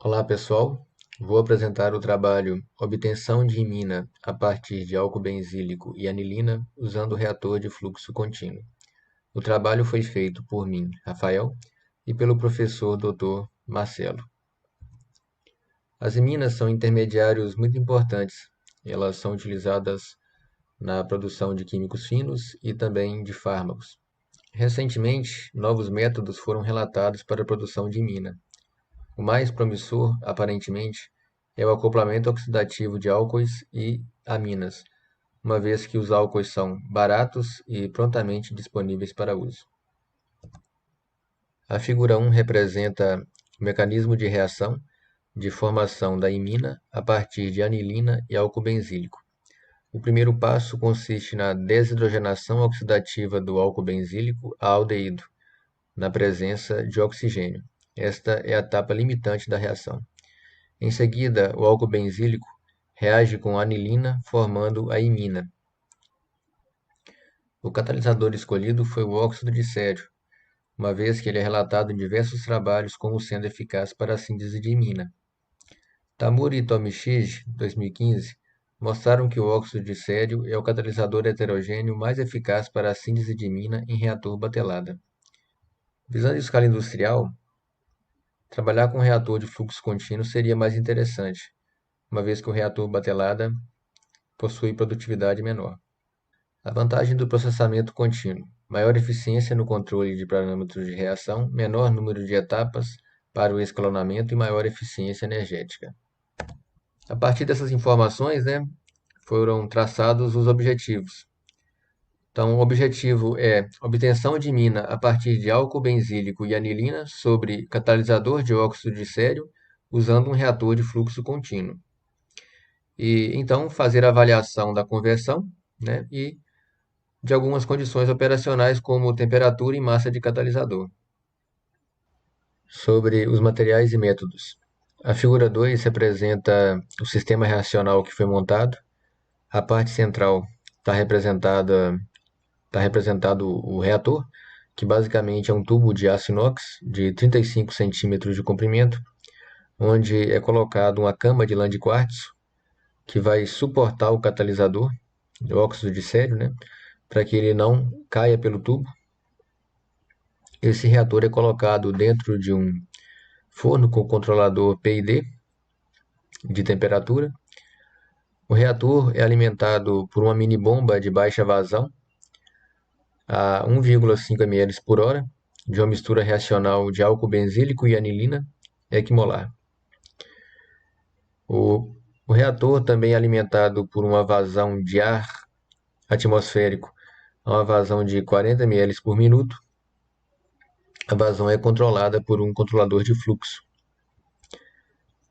Olá pessoal, vou apresentar o trabalho Obtenção de imina a partir de álcool benzílico e anilina usando o reator de fluxo contínuo. O trabalho foi feito por mim, Rafael, e pelo professor Dr. Marcelo. As iminas são intermediários muito importantes. Elas são utilizadas na produção de químicos finos e também de fármacos. Recentemente, novos métodos foram relatados para a produção de imina. O mais promissor, aparentemente, é o acoplamento oxidativo de álcoois e aminas, uma vez que os álcoois são baratos e prontamente disponíveis para uso. A figura 1 representa o mecanismo de reação de formação da imina a partir de anilina e álcool benzílico. O primeiro passo consiste na desidrogenação oxidativa do álcool benzílico a aldeído, na presença de oxigênio. Esta é a etapa limitante da reação. Em seguida, o álcool benzílico reage com a anilina, formando a imina. O catalisador escolhido foi o óxido de sério, uma vez que ele é relatado em diversos trabalhos como sendo eficaz para a síntese de imina. Tamura e Tomichige, 2015, mostraram que o óxido de sério é o catalisador heterogêneo mais eficaz para a síntese de imina em reator batelada. Visando a escala industrial, trabalhar com um reator de fluxo contínuo seria mais interessante, uma vez que o reator batelada possui produtividade menor. A vantagem do processamento contínuo: maior eficiência no controle de parâmetros de reação, menor número de etapas para o escalonamento e maior eficiência energética. A partir dessas informações, foram traçados os objetivos. Então, o objetivo é obtenção de imina a partir de álcool benzílico e anilina sobre catalisador de óxido de sério, usando um reator de fluxo contínuo. E então fazer a avaliação da conversão, e de algumas condições operacionais como temperatura e massa de catalisador. Sobre os materiais e métodos. A figura 2 representa o sistema reacional que foi montado. A parte central está representado o reator, que basicamente é um tubo de aço inox de 35 centímetros de comprimento, onde é colocado uma cama de lã de quartzo, que vai suportar o catalisador, o óxido de sério, para que ele não caia pelo tubo. Esse reator é colocado dentro de um forno com controlador PID de temperatura. O reator é alimentado por uma mini bomba de baixa vazão a 1,5 ml por hora, de uma mistura reacional de álcool benzílico e anilina equimolar. O reator também é alimentado por uma vazão de ar atmosférico a uma vazão de 40 ml por minuto. A vazão é controlada por um controlador de fluxo.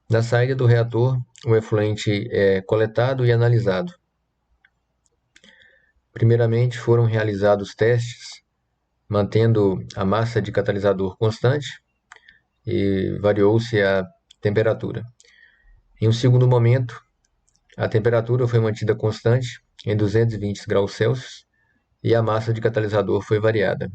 Na saída do reator, o efluente é coletado e analisado. Primeiramente, foram realizados testes, mantendo a massa de catalisador constante e variou-se a temperatura. Em um segundo momento, a temperatura foi mantida constante em 220 graus Celsius e a massa de catalisador foi variada.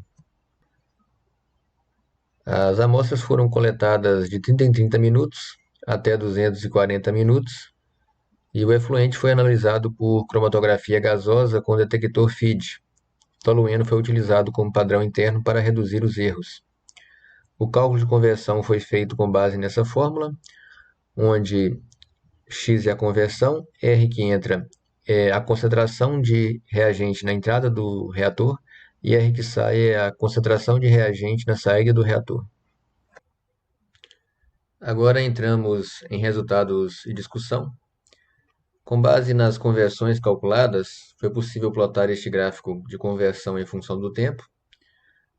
As amostras foram coletadas de 30 em 30 minutos até 240 minutos e o efluente foi analisado por cromatografia gasosa com detector FID. Tolueno foi utilizado como padrão interno para reduzir os erros. O cálculo de conversão foi feito com base nessa fórmula, onde X é a conversão, R que entra é a concentração de reagente na entrada do reator e R que sai é a concentração de reagente na saída do reator. Agora entramos em resultados e discussão. Com base nas conversões calculadas, foi possível plotar este gráfico de conversão em função do tempo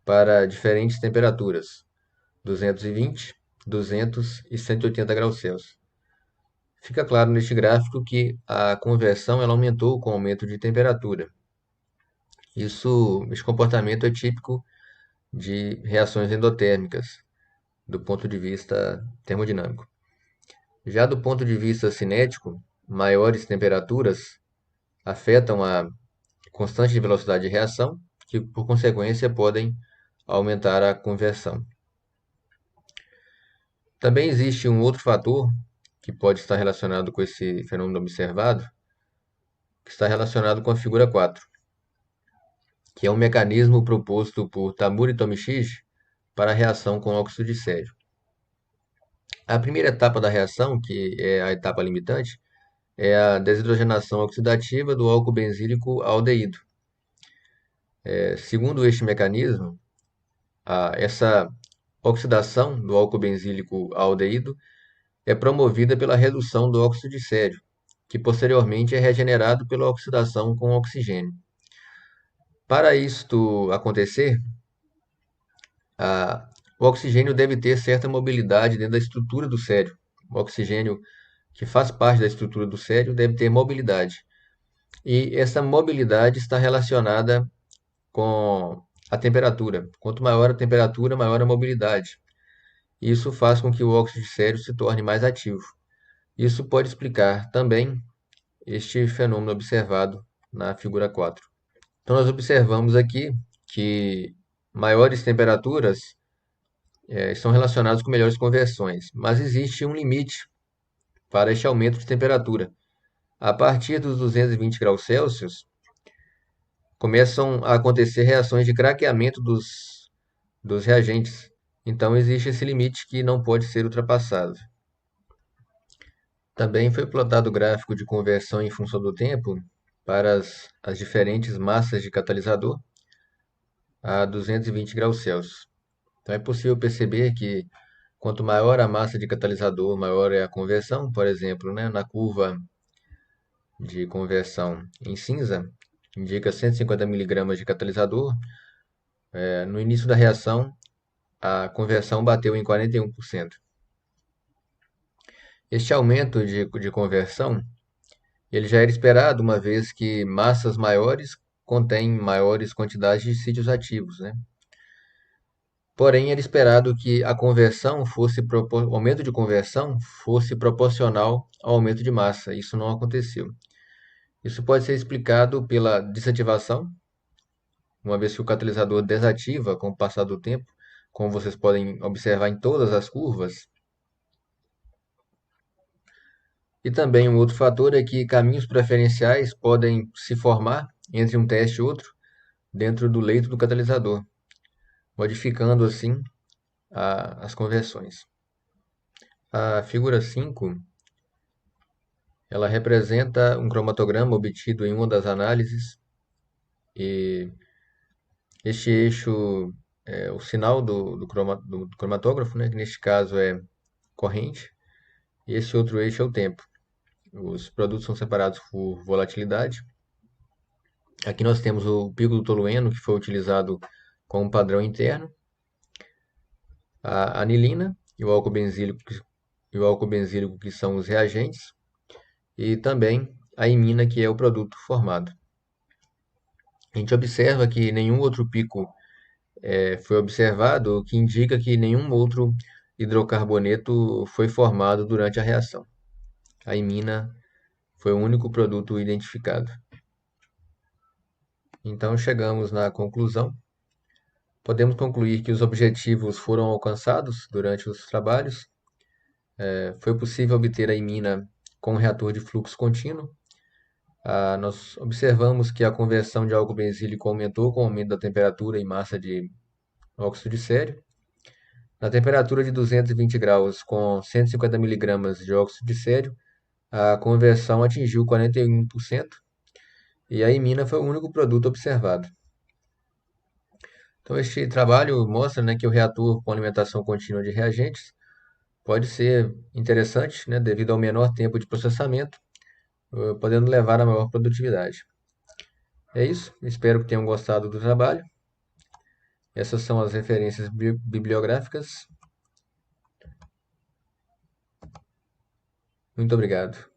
para diferentes temperaturas, 220, 200 e 180 graus Celsius. Fica claro neste gráfico que a conversão ela aumentou com o aumento de temperatura. Esse comportamento é típico de reações endotérmicas, do ponto de vista termodinâmico. Já do ponto de vista cinético, maiores temperaturas afetam a constante de velocidade de reação, que por consequência podem aumentar a conversão. Também existe um outro fator que pode estar relacionado com esse fenômeno observado, que está relacionado com a figura 4, que é um mecanismo proposto por Tamura e Tomichig para a reação com óxido de sésio. A primeira etapa da reação, que é a etapa limitante, é a desidrogenação oxidativa do álcool benzílico ao aldeído. Segundo este mecanismo, essa oxidação do álcool benzílico ao aldeído é promovida pela redução do óxido de sésio, que posteriormente é regenerado pela oxidação com oxigênio. Para isto acontecer, o oxigênio deve ter certa mobilidade dentro da estrutura do sério. O oxigênio que faz parte da estrutura do sério deve ter mobilidade. E essa mobilidade está relacionada com a temperatura. Quanto maior a temperatura, maior a mobilidade. Isso faz com que o óxido de sésio se torne mais ativo. Isso pode explicar também este fenômeno observado na figura 4. Então, nós observamos aqui que maiores temperaturas estão relacionadas com melhores conversões, mas existe um limite para este aumento de temperatura. A partir dos 220 graus Celsius, começam a acontecer reações de craqueamento dos reagentes. Então, existe esse limite que não pode ser ultrapassado. Também foi plotado o gráfico de conversão em função do tempo para as diferentes massas de catalisador a 220 graus Celsius. Então, é possível perceber que quanto maior a massa de catalisador, maior é a conversão. Por exemplo, né, na curva de conversão em cinza, indica 150 miligramas de catalisador. No início da reação, a conversão bateu em 41%. Este aumento de conversão ele já era esperado, uma vez que massas maiores contêm maiores quantidades de sítios ativos, né? Porém, era esperado que o aumento de conversão fosse proporcional ao aumento de massa. Isso não aconteceu. Isso pode ser explicado pela desativação, uma vez que o catalisador desativa com o passar do tempo, como vocês podem observar em todas as curvas. E também um outro fator é que caminhos preferenciais podem se formar entre um teste e outro dentro do leito do catalisador, modificando assim as conversões. A figura 5 ela representa um cromatograma obtido em uma das análises e este eixo é o sinal do cromatógrafo, né, que neste caso é corrente, e esse outro eixo é o tempo. Os produtos são separados por volatilidade. Aqui nós temos o pico do tolueno, que foi utilizado como padrão interno, a anilina e o álcool benzílico, que são os reagentes, e também a imina, que é o produto formado. A gente observa que nenhum outro pico foi observado, o que indica que nenhum outro hidrocarboneto foi formado durante a reação. A imina foi o único produto identificado. Então, chegamos na conclusão. Podemos concluir que os objetivos foram alcançados durante os trabalhos. Foi possível obter a imina com um reator de fluxo contínuo. Nós observamos que a conversão de álcool benzílico aumentou com o aumento da temperatura e massa de óxido de sésio. Na temperatura de 220 graus, com 150 miligramas de óxido de sésio, a conversão atingiu 41% e a imina foi o único produto observado. Então, este trabalho mostra, né, que o reator com alimentação contínua de reagentes pode ser interessante, né, devido ao menor tempo de processamento, podendo levar a maior produtividade. É isso, espero que tenham gostado do trabalho. Essas são as referências bibliográficas. Muito obrigado.